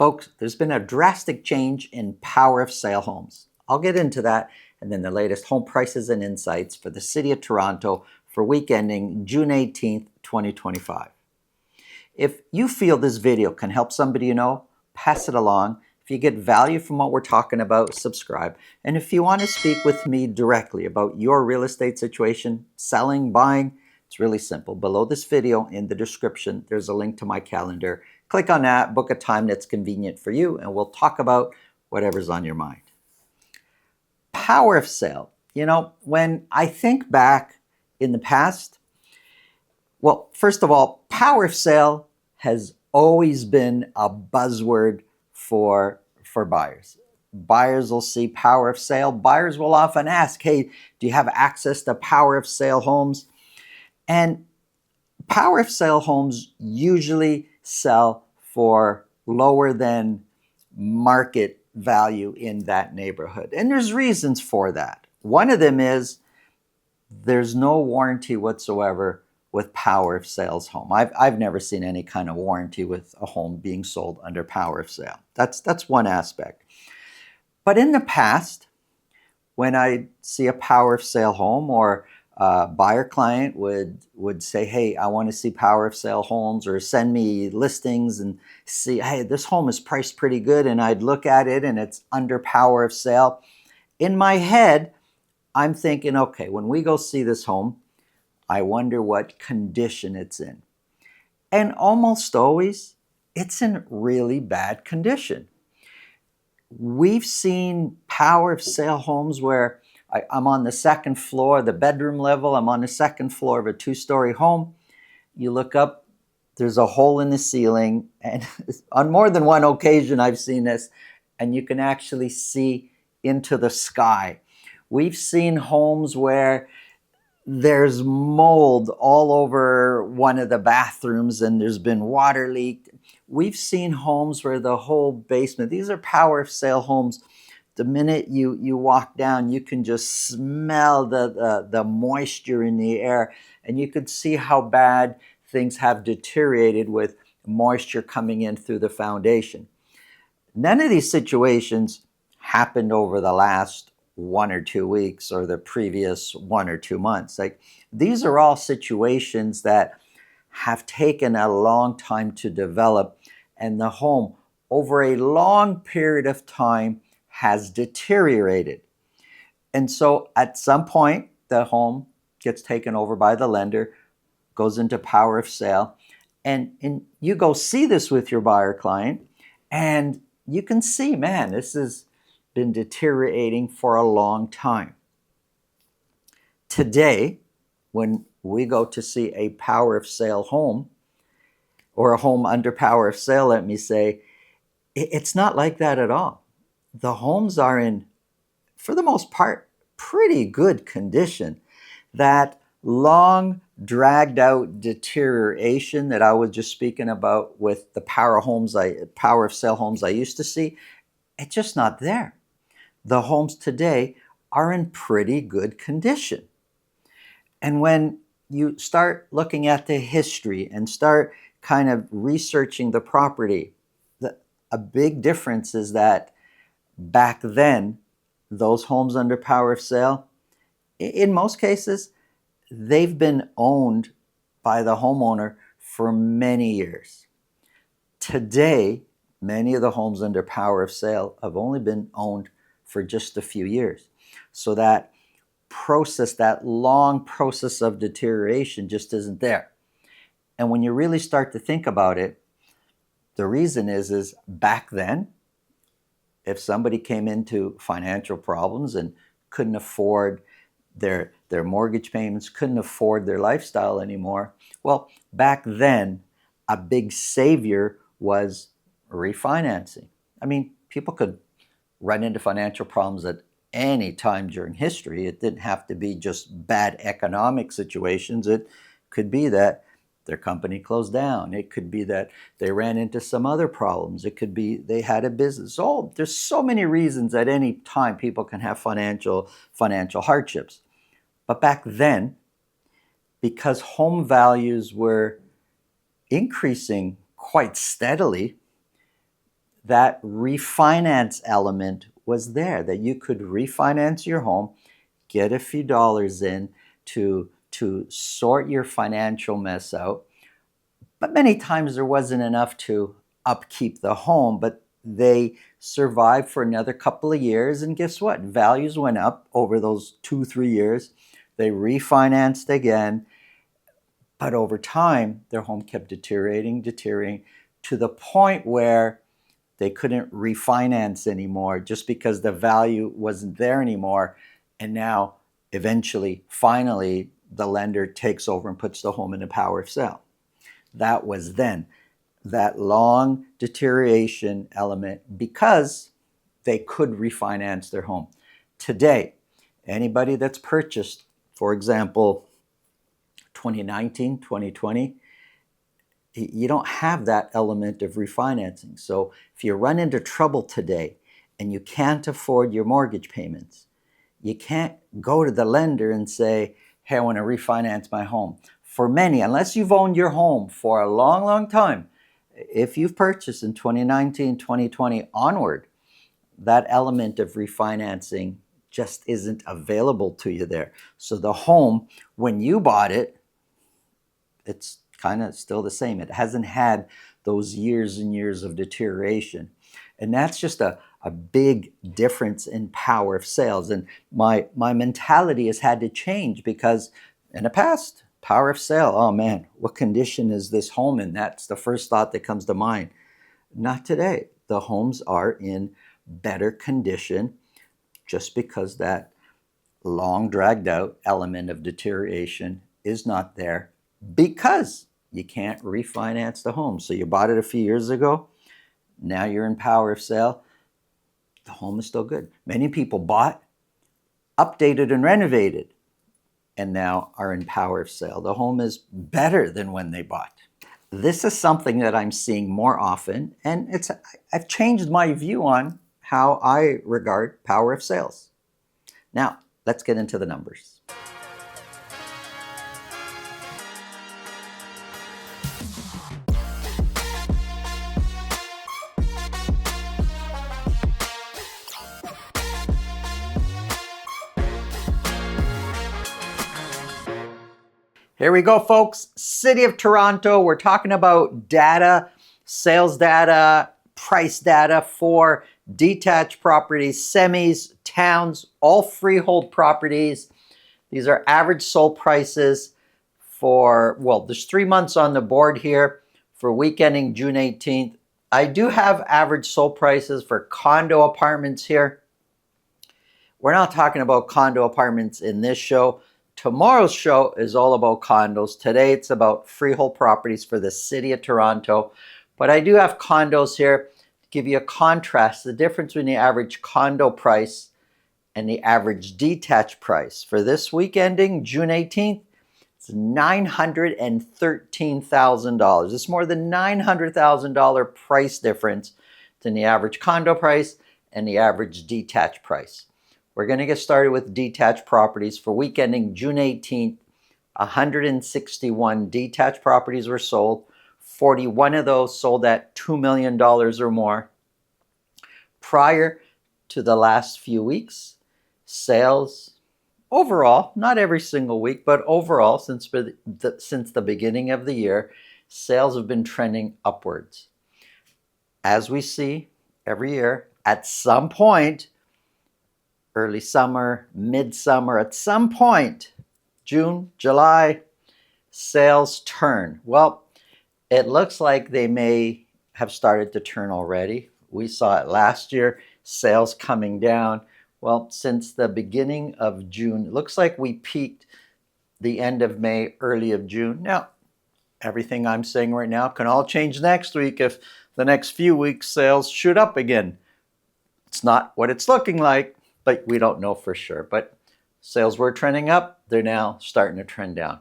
Folks, there's been a drastic change in power of sale homes. I'll get into that and then the latest home prices and insights for the City of Toronto for week ending June 18th, 2025. If you feel this video can help somebody you know, pass it along. If you get value from what we're talking about, subscribe. And if you want to speak with me directly about your real estate situation, selling, buying, it's really simple. Below this video in the description, there's a link to my calendar. Click on that, book a time that's convenient for you, and we'll talk about whatever's on your mind. Power of sale. You know, when I think back in the past, well, first of all, power of sale has always been a buzzword for buyers. Buyers will see power of sale. Buyers will often ask, hey, do you have access to power of sale homes? And power of sale homes usually sell for lower than market value in that neighborhood. And there's reasons for that. One of them is there's no warranty whatsoever with power of sales home. I've never seen any kind of warranty with a home being sold under power of sale. That's one aspect. But in the past, when I see a power of sale home or a buyer client would say, hey, I want to see power of sale homes, or send me listings and see, hey, this home is priced pretty good, and I'd look at it and it's under power of sale. In my head, I'm thinking, okay, when we go see this home, I wonder what condition it's in. And almost always, it's in really bad condition. We've seen power of sale homes where I'm on the second floor, the bedroom level, I'm on the second floor of a 2-story home. You look up, there's a hole in the ceiling, and on more than one occasion I've seen this, and you can actually see into the sky. We've seen homes where there's mold all over one of the bathrooms and there's been water leaked. We've seen homes where the whole basement, these are power of sale homes. The minute you walk down, you can just smell the moisture in the air, and you could see how bad things have deteriorated with moisture coming in through the foundation. None of these situations happened over the last 1 or 2 weeks or the previous 1 or 2 months. Like, these are all situations that have taken a long time to develop, and the home over a long period of time has deteriorated. And so at some point, the home gets taken over by the lender, goes into power of sale, and you go see this with your buyer client, and you can see, man, this has been deteriorating for a long time. Today, when we go to see a power of sale home, or a home under power of sale, let me say, it's not like that at all. The homes are in, for the most part, pretty good condition. That long, dragged out deterioration that I was just speaking about with the power of sale homes I used to see, it's just not there. The homes today are in pretty good condition. And when you start looking at the history and start kind of researching the property, a big difference is that back then, those homes under power of sale, in most cases, they've been owned by the homeowner for many years. Today, many of the homes under power of sale have only been owned for just a few years. So that process, that long process of deterioration just isn't there. And when you really start to think about it, the reason is back then, if somebody came into financial problems and couldn't afford their mortgage payments, couldn't afford their lifestyle anymore, well, back then, a big savior was refinancing. I mean, people could run into financial problems at any time during history. It didn't have to be just bad economic situations. It could be that their company closed down. It could be that they ran into some other problems. It could be they had a business. Oh, there's so many reasons at any time people can have financial hardships. But back then, because home values were increasing quite steadily, that refinance element was there, that you could refinance your home, get a few dollars in to sort your financial mess out. But many times there wasn't enough to upkeep the home, but they survived for another couple of years. And guess what? Values went up over those 2-3 years. They refinanced again. But over time, their home kept deteriorating to the point where they couldn't refinance anymore just because the value wasn't there anymore. And now, eventually, finally, the lender takes over and puts the home in a power of sale. That was then. That long deterioration element because they could refinance their home. Today, anybody that's purchased, for example, 2019, 2020, you don't have that element of refinancing. So if you run into trouble today and you can't afford your mortgage payments, you can't go to the lender and say, hey, I want to refinance my home. For many, unless you've owned your home for a long, long time, if you've purchased in 2019, 2020 onward, that element of refinancing just isn't available to you there. So the home, when you bought it, it's kind of still the same. It hasn't had those years and years of deterioration. And that's just a big difference in power of sales. And my mentality has had to change because in the past, power of sale, oh man, what condition is this home in? That's the first thought that comes to mind. Not today. The homes are in better condition just because that long dragged out element of deterioration is not there because you can't refinance the home. So you bought it a few years ago. Now you're in power of sale. The home is still good. Many people bought, updated, and renovated, and now are in power of sale. The home is better than when they bought. This is something that I'm seeing more often, and I've changed my view on how I regard power of sales. Now, let's get into the numbers. Here we go, folks. City of Toronto. We're talking about data, sales data, price data for detached properties, semis, towns, all freehold properties. These are average sold prices for, well, there's 3 months on the board here for week ending June 18th. I do have average sold prices for condo apartments here. We're not talking about condo apartments in this show. Tomorrow's show is all about condos. Today it's about freehold properties for the City of Toronto. But I do have condos here to give you a contrast, the difference between the average condo price and the average detached price. For this week ending June 18th, it's $913,000. It's more than $900,000 price difference than the average condo price and the average detached price. We're going to get started with detached properties. For week ending June 18th, 161 detached properties were sold. 41 of those sold at $2 million or more. Prior to the last few weeks, sales overall, not every single week, but overall since the beginning of the year, sales have been trending upwards. As we see every year, at some point, early summer, midsummer, at some point, June, July, sales turn. Well, it looks like they may have started to turn already. We saw it last year, sales coming down. Well, since the beginning of June, it looks like we peaked the end of May, early of June. Now, everything I'm saying right now can all change next week if the next few weeks sales shoot up again. It's not what it's looking like, but we don't know for sure. But sales were trending up. They're now starting to trend down.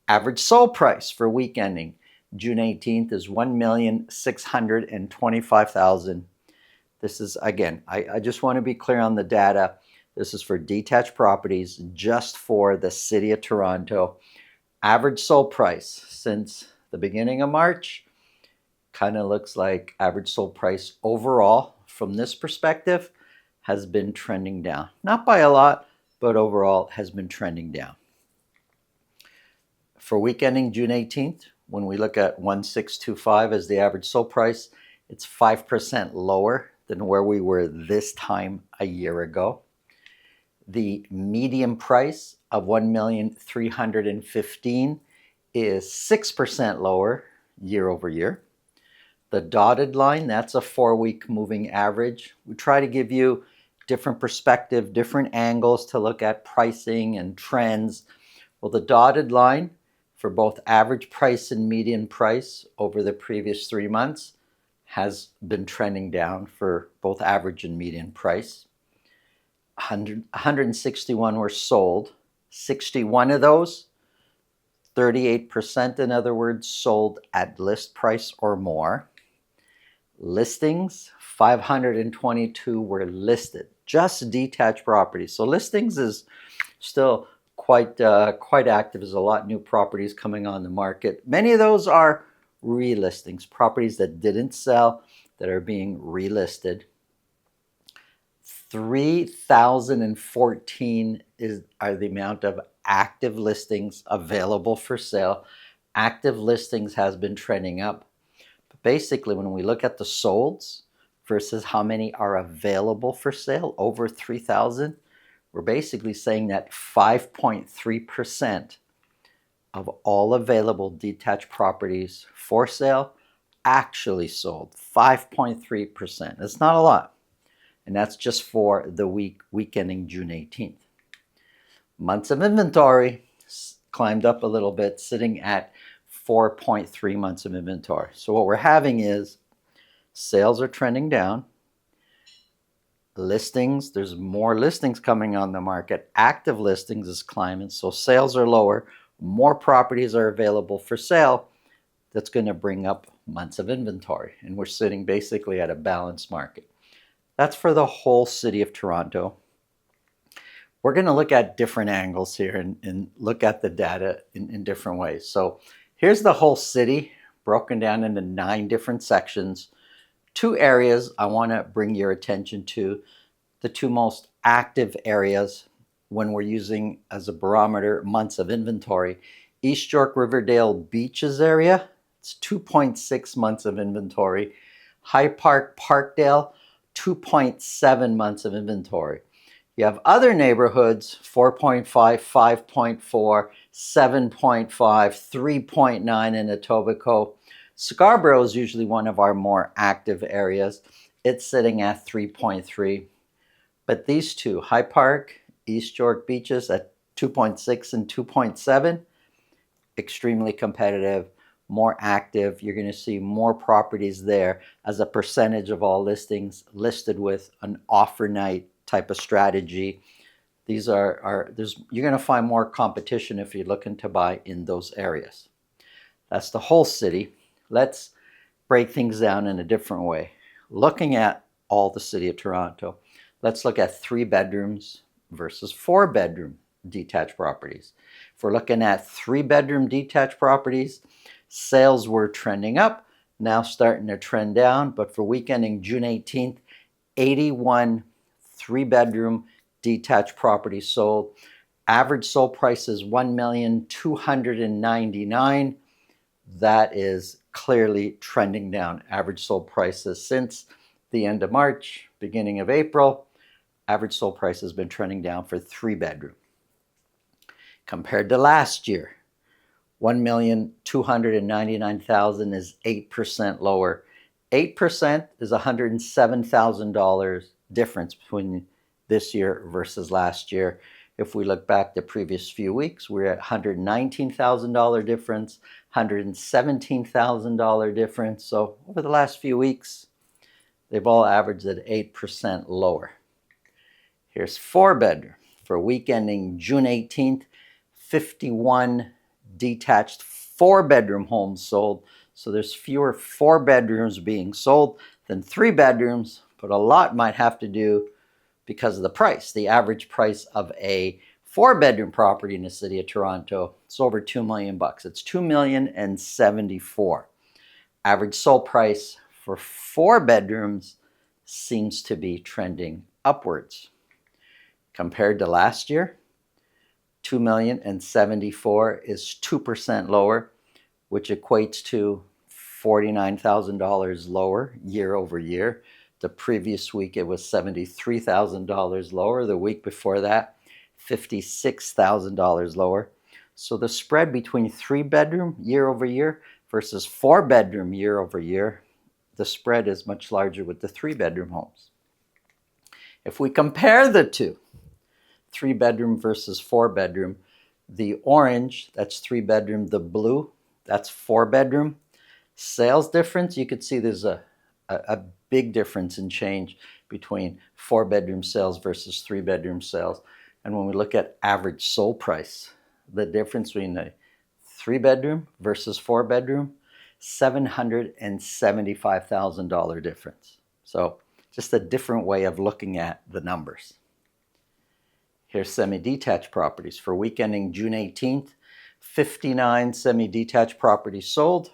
Average sold price for week ending June 18th is $1,625,000. This is, again, I just want to be clear on the data. This is for detached properties just for the City of Toronto. Average sold price since the beginning of March kind of looks like average sold price overall from this perspective has been trending down. Not by a lot, but overall has been trending down. For week ending June 18th, when we look at 1625 as the average sold price, it's 5% lower than where we were this time a year ago. The median price of 1,315,000 is 6% lower year over year. The dotted line, that's a 4-week moving average. We try to give you different perspective, different angles to look at pricing and trends. Well, the dotted line for both average price and median price over the previous 3 months has been trending down for both average and median price. 161 were sold. 61 of those, 38% in other words, sold at list price or more. Listings, 522 were listed, just detached properties. So listings is still quite active. There's a lot of new properties coming on the market. Many of those are relistings, properties that didn't sell that are being relisted. 3,014 are the amount of active listings available for sale. Active listings has been trending up. But basically, when we look at the solds versus how many are available for sale, over 3,000, we're basically saying that 5.3% of all available detached properties for sale actually sold. 5.3%. That's not a lot. And that's just for the week ending June 18th. Months of inventory climbed up a little bit, sitting at 4.3 months of inventory. So what we're having is sales are trending down. Listings, there's more listings coming on the market. Active listings is climbing, so sales are lower. More properties are available for sale. That's going to bring up months of inventory. And we're sitting basically at a balanced market. That's for the whole city of Toronto. We're going to look at different angles here and look at the data in different ways. So here's the whole city broken down into 9 different sections. 2 areas I want to bring your attention to, the 2 most active areas when we're using as a barometer months of inventory. East York Riverdale Beaches area, it's 2.6 months of inventory. High Park Parkdale, 2.7 months of inventory. You have other neighborhoods, 4.5, 5.4, 7.5, 3.9 in Etobicoke. Scarborough is usually one of our more active areas. It's sitting at 3.3. But these 2, High Park, East York Beaches at 2.6 and 2.7, extremely competitive, more active. You're going to see more properties there as a percentage of all listings listed with an offer night type of strategy. These you're going to find more competition if you're looking to buy in those areas. That's the whole city. Let's break things down in a different way. Looking at all the city of Toronto, let's look at 3 bedrooms versus 4 bedroom detached properties. If we're looking at 3 bedroom detached properties, sales were trending up, now starting to trend down. But for week ending June 18th, 81 3 bedroom detached properties sold. Average sold price is $1,299,000. That is clearly trending down. Average sold prices since the end of March, beginning of April, average sold price has been trending down for 3 bedroom. Compared to last year, $1,299,000 is 8% lower. 8% is $107,000 difference between this year versus last year. If we look back the previous few weeks, we're at $119,000 difference, $117,000 difference. So over the last few weeks, they've all averaged at 8% lower. Here's 4 bedroom. For week ending June 18th, 51 detached 4 bedroom homes sold. So there's fewer 4 bedrooms being sold than 3 bedrooms, but a lot might have to do because of the price. The average price of a 4 bedroom property in the city of Toronto, it's over $2 million. It's $2,074,000. Average sold price for 4 bedrooms seems to be trending upwards. Compared to last year, $2,074,000 is 2% lower, which equates to $49,000 lower year over year. The previous week it was $73,000 lower. The week before that, $56,000 lower. So the spread between 3-bedroom year over year versus 4-bedroom year over year, the spread is much larger with the 3-bedroom homes. If we compare the two, 3-bedroom versus 4-bedroom, the orange, that's 3-bedroom, the blue, that's 4-bedroom. Sales difference, you could see there's a big difference in change between 4-bedroom sales versus 3-bedroom sales. And when we look at average sold price, the difference between a 3-bedroom versus 4-bedroom, $775,000 difference. So just a different way of looking at the numbers. Here's semi-detached properties. For week ending June 18th, 59 semi-detached properties sold.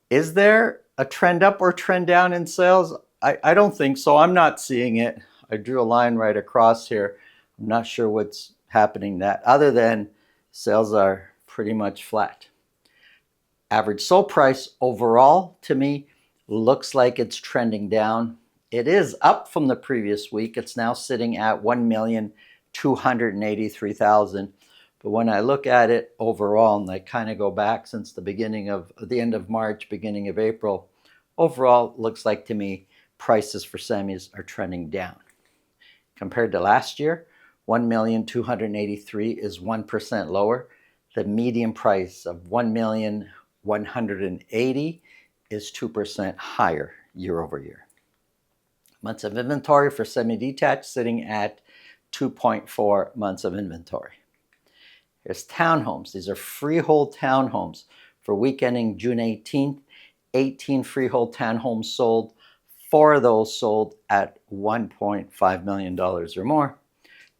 Is there a trend up or trend down in sales? I don't think so. I'm not seeing it. I drew a line right across here. I'm not sure what's happening that other than sales are pretty much flat. Average sold price overall to me looks like it's trending down. It is up from the previous week. It's now sitting at $1,283,000. But when I look at it overall, and I kind of go back since the end of March, beginning of April, overall looks like to me prices for semis are trending down. Compared to last year, $1,283,000 is 1% lower. The median price of $1,180,000 is 2% higher year over year. Months of inventory for semi-detached sitting at 2.4 months of inventory. Here's townhomes. These are freehold townhomes. For week ending June 18th, 18 freehold townhomes sold. 4 of those sold at $1.5 million or more.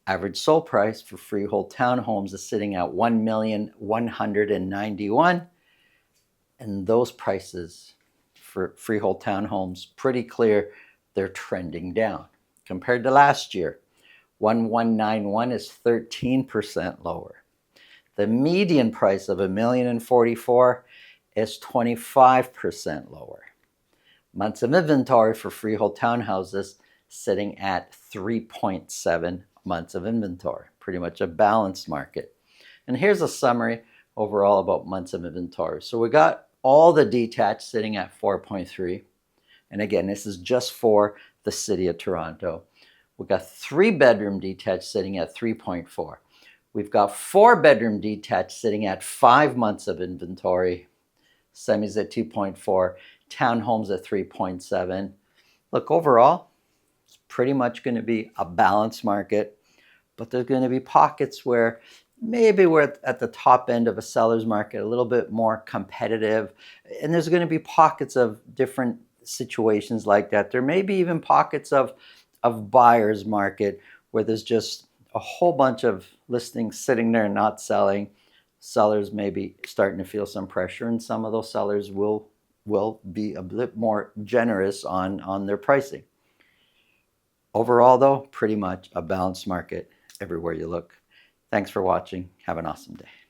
Average sold price for freehold townhomes is sitting at $1,191,000. And those prices for freehold townhomes, pretty clear, they're trending down. Compared to last year, 1,191 is 13% lower. The median price of $1,044,000 is 25% lower. Months of inventory for freehold townhouses sitting at 3.7 months of inventory. Pretty much a balanced market. And here's a summary overall about months of inventory. So we got all the detached sitting at 4.3. And again, this is just for the city of Toronto. We've got 3-bedroom detached sitting at 3.4. We've got 4-bedroom detached sitting at 5 months of inventory. Semis at 2.4. Townhomes at 3.7. Look, overall, it's pretty much going to be a balanced market, but there's going to be pockets where maybe we're at the top end of a seller's market, a little bit more competitive, and there's going to be pockets of different situations like that. There may be even pockets of buyer's market where there's just a whole bunch of listings sitting there not selling. Sellers may be starting to feel some pressure, and some of those sellers will be a bit more generous on their pricing. Overall, though, pretty much a balanced market everywhere you look. Thanks for watching. Have an awesome day.